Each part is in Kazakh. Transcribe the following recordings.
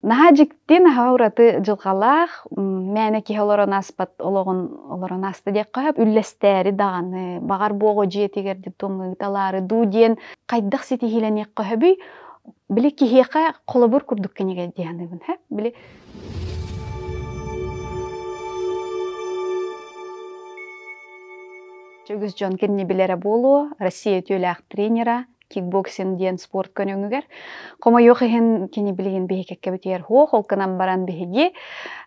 Нахажиктин хаураты жылгалах мәне ки олорон аспат олорон асты дек кап үллестери даганы багар бого жетигер диптомны талары дуден кайдак сити хиленек кабы били кихека колобур курдук кенеге дианыбын ха били Чөгүс жон кенне билере болу Россия төлөк тренера кикбоксинг диен спорт көнөңүгер. Кома yok ehen kini bilgin behekekке бүтер хох, олканан баран беһеги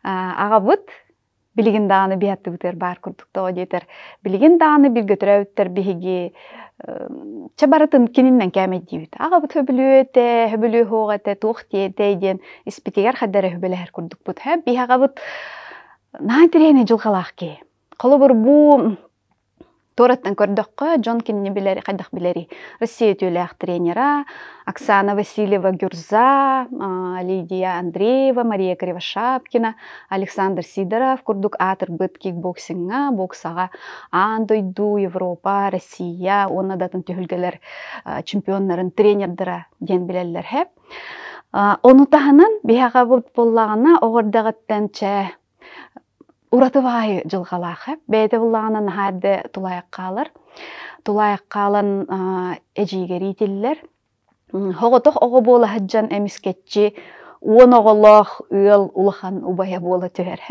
агабыт билгин даганы биятты бүтер бар курдукта детер. Билгин даганы бир götөрөбүттер беһеги чабаратын кининен кәмет дибит. Агабыт хөбүлү хогате тухте дейден испитигер хаддары хөбүләр курдук бут. Ха би агабыт наатирене жылгалакки. Колобур бу Тораттан көрдөккө Жон кинни билери, кайдак билери. Россия төлөк тренера, Оксана Васильева Гюрза, Лидия Андреева, Мария Кривошапкина, Александр Сидоров, курдук атыр быт кикбоксинга, боксага андойду Европа, Россия, онна датын төхүлгелер чемпионнарын тренердера ден билелер хеп. Ону таханан бияга боллагана огордагаттанча Уратывай жылгалах, бәйті бұллағынан харды тулайық қалыр. Тулайық қалын әжейгерителілер. Хоғытық оғы болы хаджан әміскетчі, он оғылық үйел улахан убая болы түйер.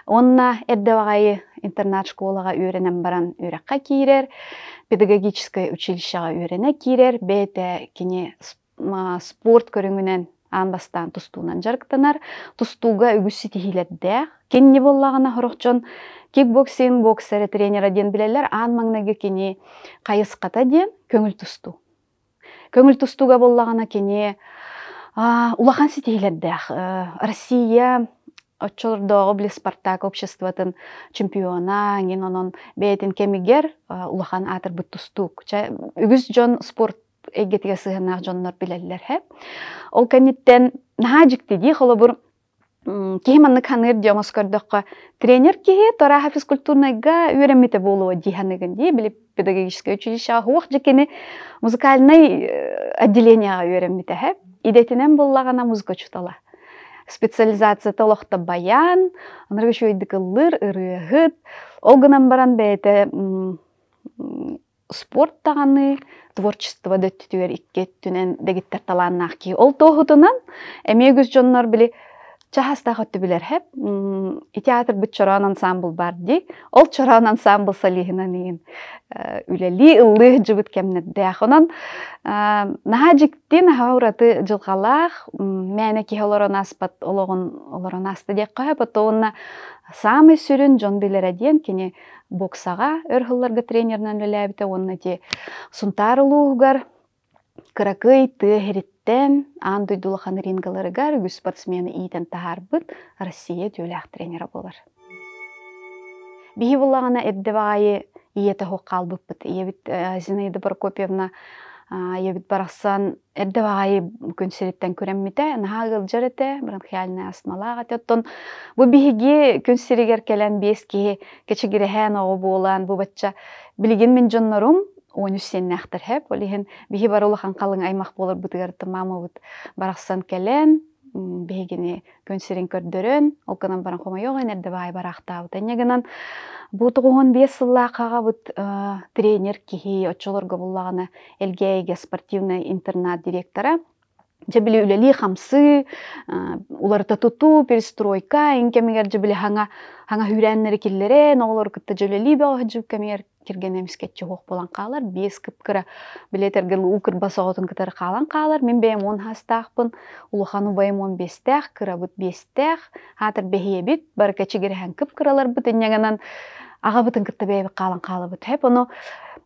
Онна әрдевағайы интернат школаға үйренен баран үйраққа кейрер, педагогическое училищаға үйрене кейрер, бәйті кене спорт көріңінен анбастан тустуунан жарыктанар, тустууга үгүссү тихилерде. Кенни боллагана хорокчон кикбоксинг боксері тренера ден билелер, ан маңнага кени кайыската ден көңүл тусту. Көңүл тустууга боллагана кени улахан ситихилерде. Россия отчолордогу били Спартак обществотын чемпиона, ген онон бейтин кемигер улахан атыр бут тустук. Үгүс жон спорт эггетиге сыгынак жоннор билелер хеп. Ол кенеттен нахажикти ди холобур кеманнык ханыр диомос көрдөккө тренер кихи тораха физкультурныйга үйренмете болуа диханыгын ди били педагогическое училище хуак жекени музыкальный отделенияга үйренмете хеп. Идетинен боллагана музыка чутала. Специализация толокта баян, аныргы шөйдікі лыр, ырыгыт, олгынан баран бәйті спорт тағаны, творчество дөттүтүгер иккеттүнен дегиттер таланнақ ки. Ол тоғытынан, әмегіз жоннар білі чахастақ өтті білер хеп. Театр бүт чоран ансамбл бар ди. Ол чоран ансамбл салихынан еген үлели, ыллы жыбыт кемнеддәқ. Онан нахажиктин хаураты жылғалақ, мәне ки олорон аспат, олорон асты дек қойып, отуынна самый сүрін жон білер әден, кені боксаға өрхылларға тренернан өләбіті, онна те сунтарылуғығар, кыракый тыхеріттен, андойдулахан рингаларыгар, үгі спортсмені ийтен тахар бұд, Россия төләқ тренера болар. Бихи болағына әддівайы иеті хоққал бұппыт. Ебіт Зинаида Прокопьевна ебіт барақсан әддівайы көнсереттен көрәмметі, нағағыл жарыты, бронхиальный астмалаға төттон. Бұ бихиге көнсерегер келен беске кечегіріхән оғы болан, бұ бәтча білген мен жоннарым, он үсен нәқтір хәп, олеген бихи барулахан қалың аймақ болыр бұтығарты мамы бұт барақсан келен, бейгіне көнсерен көрдірін, олқынан баран қома йоғын әддівай барақта бұт. Әнегінен бұтығын 5 сыллақаға бұт тренер кихи отчолорға болағына әлгейге спортивный интернат директора. Жабілі үлелі қамсы, уларыта тұту, перестройка, инкемегер жабілі хаңа хүрәннері келлерен, олар күтті жөлелі бәуі жүк кәмегер кірген әміскетчі хоқ болан қалар, 5 күпкірі білетергіл ұқыр басағытын күтір қалан қалар, мен бәйім 10 хастақпын, ұлықану бәйім 15-тәқ, кірі бұт 5-тәқ, хатыр бәйе біт, бары кәчігері hän күпкіралар бұт, енегінен аға бұтын күтті бәйі қалан қалы бұт. Хәп, оны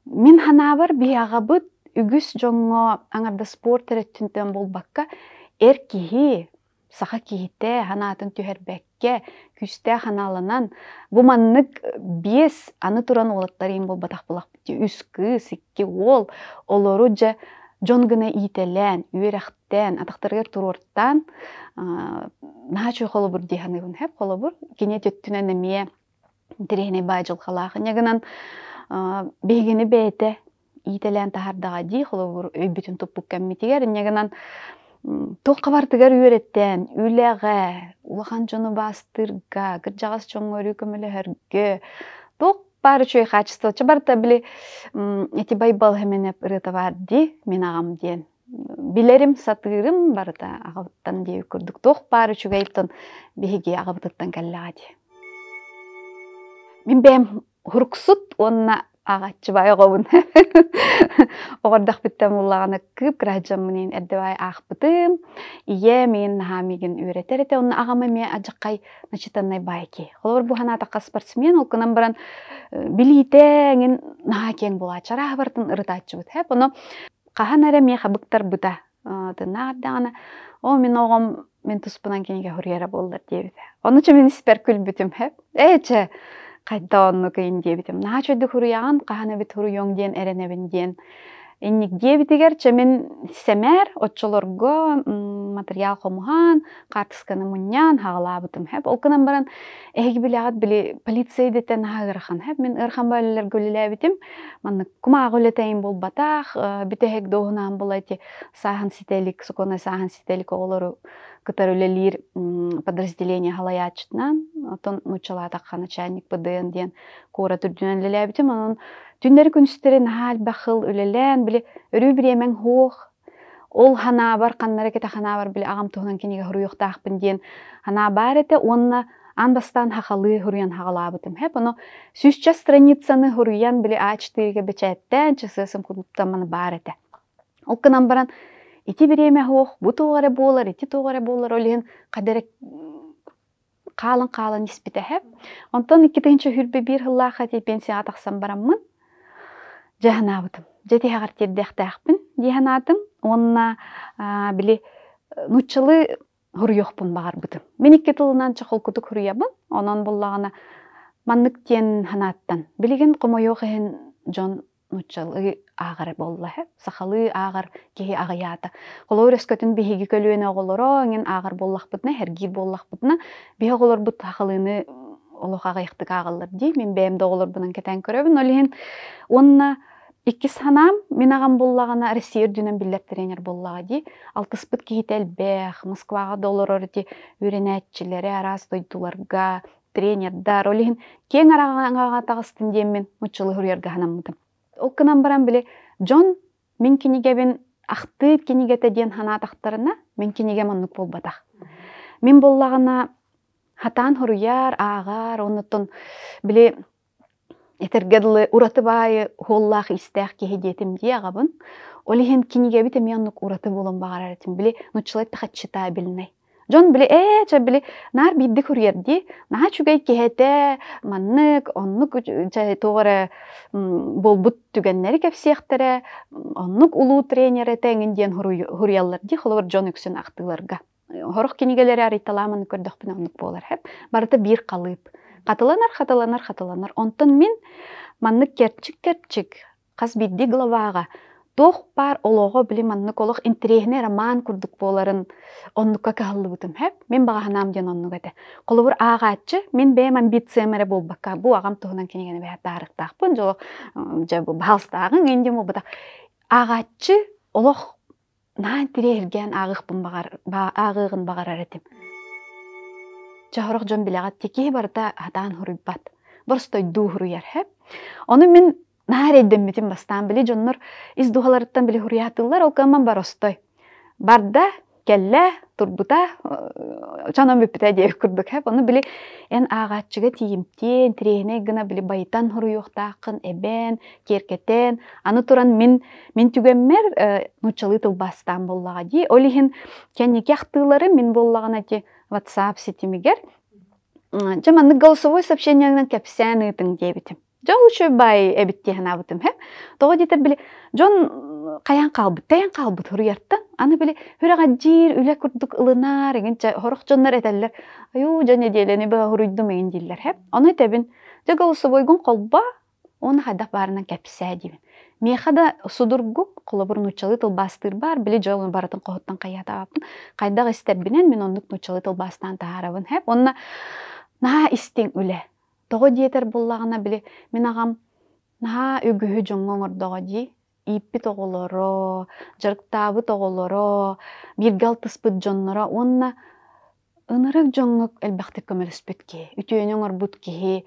мен хана бар бәй аға бұт, үгіс жоңы аңарда спорт әреттінтен бол баққа, әр кихи, сақа кихите, ханатын түйер бәкке, күсте ханалынан, бұ маннық 5 аны туран олаттарым бол батақ болақ бітті, үскі, сікке ол, олору жа жонгына ителен, үйерақтен, атақтарғыр тұрорттан, наға чөй қолы бұр дейханығын хәп, қолы бұр, кене төттінен әмее дірегіне бай жылқалағы, негінен бейгені бәйті, ителен тахардаға дей, қолы бұр өйбітін тұппық кәмметігер, негінен тоққа бартыгар үйреттен, үлеғе, улахан жону бастырға, кыржағас жоңғыры көмілі тоқ бары чөй қачысты. Чабарта білі, эти байбал хеменеп ырыта барды, мен ағам ден. Билерим, сатырым барыта ағабыттан дейі көрдік. Тоқ бары чөй айттан бейге ағабыттан кәлләғады. Мен бәйім хұрқсут, онына ағатчы бай оғауын. Оғырдақ біттім ұлағына кіп, кірәджам мұнен әддівай ағбытым. Ие мен нағамеген үйретер еті. Оны ағама мен ажыққай начитаннай байки. Қолыр бұхана атаққа спортсмен, ол күнан баран білейтеңін наға кен бола. Чара бартын ұрытатшы бұд. Оны қахан әрі мен қабықтар бұда. Нағырдағына, о мен оғам мен тұспынан кенеге хүргері болдыр дейбіді. Оны че мен іспер күл бүтім. Әйче қайда оны кейін дебітім. Наға чөйді хүрияған, қағаны біт хүрияң ден, әренебін ден. Энник дебитигер чемен семер отчолорго материал комухан картысканы муньян хагалабытым хеп. Ол кынан баран эги билягат били полиция детен хагырхан хеп. Мен ырхан балелер гөлелебитим. Манны кума гөлетейин бол батах битехек доғынан болайти сахан сителик, сукона сахан сителик оголору кытарылелир подразделение халаячтынан. Отон нучалатакка начальник ПДН ден кора түрдүнөн лелебитим. Анын түндері күністері нағал бақыл өлелен, білі өрі біремен хоқ. Ол хана бар, қаннары кеті хана бар, білі ағам тұғынан кенеге хұрыйықтақпын ден. Хана бар еті, онына анбастан хақалы хұрыян хағалабытым. Хеп, оны сүзча страницаны хұрыян білі А4-ге бечәттен, чысысын күрдіптаманы бар еті. Ол кынан баран, ити біреме хоқ, бұ тоғары болар, ити тоғары болар, олеген қадерек қалын еспіті хеп. Онтан 2-ші хүрбе бір ғылаға тей пенсия атақсан барамын. Жаханабытым. Жеті хағар тердіқтәқпін. Диханатым. Онына білі нұтчылы хұрыйоқпын бағар бұтым. Мен 2 тылынан чықыл күтік хұрыябын. Онан болағына маннық тен ханаттан. Білеген құмайоқ ехен жон нұтчылы ағар болла. Сақалы ағар кеге ағаята. Қолыр өскөтін бейгі көлуені оғылыро, нген ағар боллақ бұтына, әргер боллақ бұтына. Бей оғылыр бұт ақылыны олық ағайықтық ағылыр дей. Мен бәйімді оғылыр бұнан кетен көребін. Олеген онына 2 санам мен ағам боллағына Россия үрдінен білдер тренер боллаға дей. Алтыспыт кейтел бәқ, Москваға долар өрді үйренәтчілері, арас дойдуларға, тренердар. Олеген кен арағаға тағыстын дейм мен мұтчылы хүрерге ханамыдым. Ол кынан баран біле, Джон мен кенеге бен ақтып кенегеті ден хана тақтарына мен кенеге маннық бол батақ. Мен боллағына хатан хүрер, ағар, оныттын біле Этергедлы ураты бай холлах истях кехедетим диягабын. Олихен киниге бите мяннук ураты болон багар этим биле нучлайт тахачыта билней. Жон биле ча биле нар бидди хүрерди. На чугай кехете маннык оннук ча тоғыры болбут түгеннери кепсияхтере оннук улуу тренер этеңин ден хүряллар ди холор Жон үксүн актыларга. Хорох кинигелери ариталамын көрдөкпүн оннук болар хеп. Барыта бир калып. Қатыланар. Онтын мен маннык керчик. Қаз бидді главаға. Тоқ бар олығы білі маннык олық интерегіне роман күрдік боларын оннукка кағылы бұтым. Мен баға ханам ден оннук әті. Қолы бір ағатчы, мен бәйім амбициямәрі бол баққа. Бұл ағам тұғынан кенегені бәйі дарықтақпын. Жолық балстағын ендем ол бұтақ. Ағатчы олық на интерегерген ағығын бағар әретім. Чахорох Жон билягат теки барта хатан хурубат. Борстой ду хуруяр хеп. Оны мен наарейден метим бастан били Жоннор из духаларыттан били хуруятылар, ол каман баростой. Барда келле турбута чанам бипите деп күрдүк хеп. Оны били эн агачыга тиимтен трехне гына били байтан хуруюктакын эбен, керкетен. Аны туран мен түгеммер нучалы тыл бастан боллага ди. Олихин кенеке ахтылары мен боллагана ти WhatsApp сетимигер. Жаманны голосовой сообщениянан кепсен ытың дебитим. Жон лучше бай эбитти ханабытым хеп. Тога дитер били Жон каян калбыт хуруярттан. Аны били хүрага жир үле курдук ылынар еген хорох Жоннар этеллер. Аю жане делени ба хуруйдум еген диллер хеп. Аны тебин же голосовойгун колба оны хайдак барынан кепсе дибин. Мехада судургу қолыбыр нучалы тыл бастыр бар, білі жолын баратын қоғыттан қаята аптын. Қайдағы істербінен мен ондық нучалы тыл бастан тағарабын. Хеп, онына наға істен үлі. Тоғы диетер болағына білі, мен ағам наға үгіхі жоңғың ұрдығы дей, иппит оголоро, жарыктаабыт оголоро, биргалтыспыт жонноро, онна ынырык жоңңок элбахты көмөлөспүт ки, үтөөнөң орбут киһи,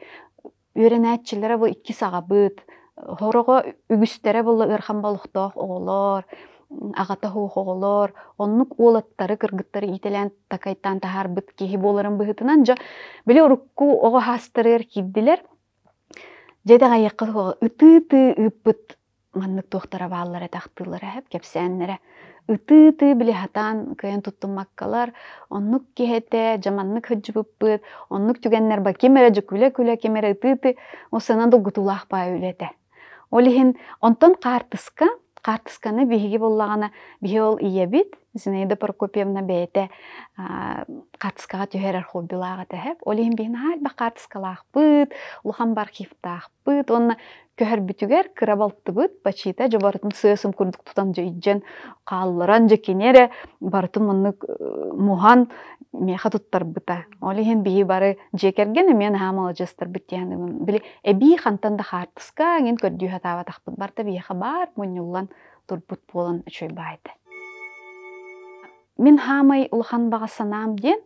үөрэнээччилери бу 2 сагабыт, хорого үгүстері болла ырхан балықтоох оголор, агата хуох оголор, оннук уолаттары кыргыттары ителен такайтан тахарбыт киһи боларын быһытынан жа биле урукку ого хастырыр киддилер. Жеде гайыкка ытыты ыппыт маннык туохтара бааллар этактылар хэп кепсәннәре. Ытыты биле хатан кыйын туттумаккалар, оннук киһете жаманнык хөджүбүппыт, оннук түгеннер ба кемере жүкүле кемере ытыты осынан дугутулах ба үлете. Олихин онтон картысканы биһиги боллагана биһи ол иебит, Зинаида Прокопьевна бейте картыскага түһерер хоббилага тэһеп. Олихин биһин хальба картыскалаахпыт, улахан бархифтаахпыт, онна көһөр бүтүгер кырабалтыбыт, бачита жобартын сыасым курдук тутан жойджен каалларан жекенере бартын моннук мухан меха туттарбыта. Олихин биһи бары жекерген мен хамал жастар биттиянын. Били эби хантан да картыска ген көрдү хатаба тахпыт барта биха бар мунюллан турбут болон чойбайды. Мен хамай улахан бага санам ден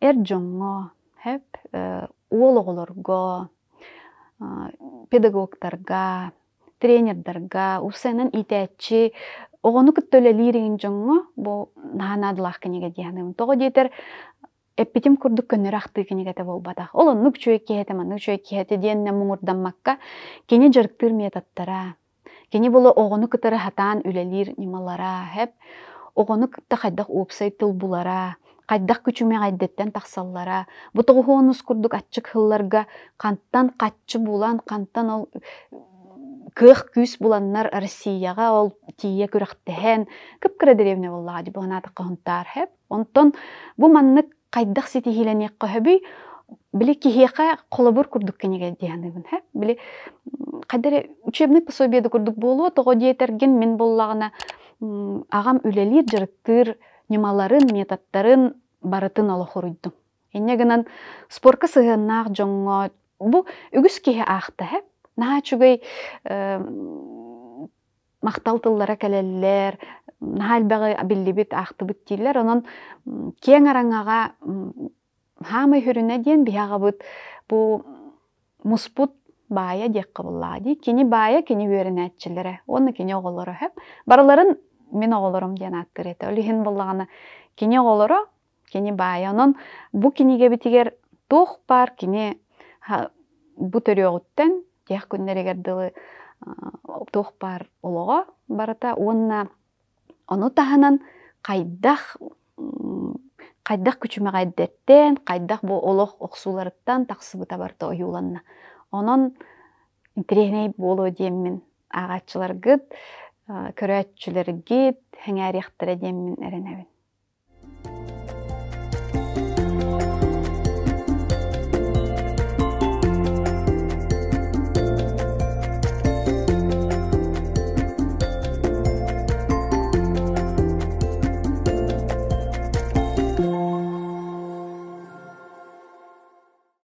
жоңго, хеп, уологолорго, педагогтарга, тренердарга, усенен итәчи, оғону күттөлелирин жоңго, бу наханадылах кенеге дияным. Тоғы дейтер, эппетим курдук көннөр ахты кенегете болбадах. Олоннук чөй кехете, маннук чөй кехете диенне муңурданмакка, кене жарыктыр метаттара, кене болу оғону күттары хатан үлелир нималара, хеп, оғону күтті қайдақ уопсай тылбулара, қайдақ күчіме қайдеттен тақсаллара, бұтығы хоғыныз күрдік атчық хылларға қанттан қатчы булан, қанттан ол кық күс буланнар Россияға ол тие күріқтіхен, күп-кірі деревне боллаға деп оғынаты қығынтар хеп. Онтон бұл манны қайдақ сеті хиленек қөхөбі, білі кихеқа қолабыр күрдік кенеге дейінігін хеп. Білі қайдары учебный пособиеді күрдік болу, тоғы дейтерген мен боллағына ағам үлелер жарықтыр немаларын, метаттарын барытын алы хоруйдым. Енегінен спорка сығыннақ жоңға, бұл үгіс кейі ақты хеп. Наға чүгей мақталтыллара кәлелер, наға әлбәғі білдебет ақты бүттейлер, онын кен араңаға хамай хүріне ден бияға бұд бұл мұспут бая дек қабыллади. Кені бая, кені өрін әтчілері. Оны кені оғылары хеп. Барыларын мен оғыларым ден аттыр еті. Олихин болағаны кені оғылары, кені бая. Онын бұл кенеге бітігер тоқ бар, кені бұл төрі оғыттен, тек күннерегерділі тоқ бар олыға барыта. Оны тағынан қайдақ күчіме қайдеттен, қайдақ бұл олық оқсуларыттан тақсыбыта барты ойуланна. Онын интерегней болу деймін ағатчылар гыд, көрәтчілер гид, хәңәр яқтыра деймін әрінәвін.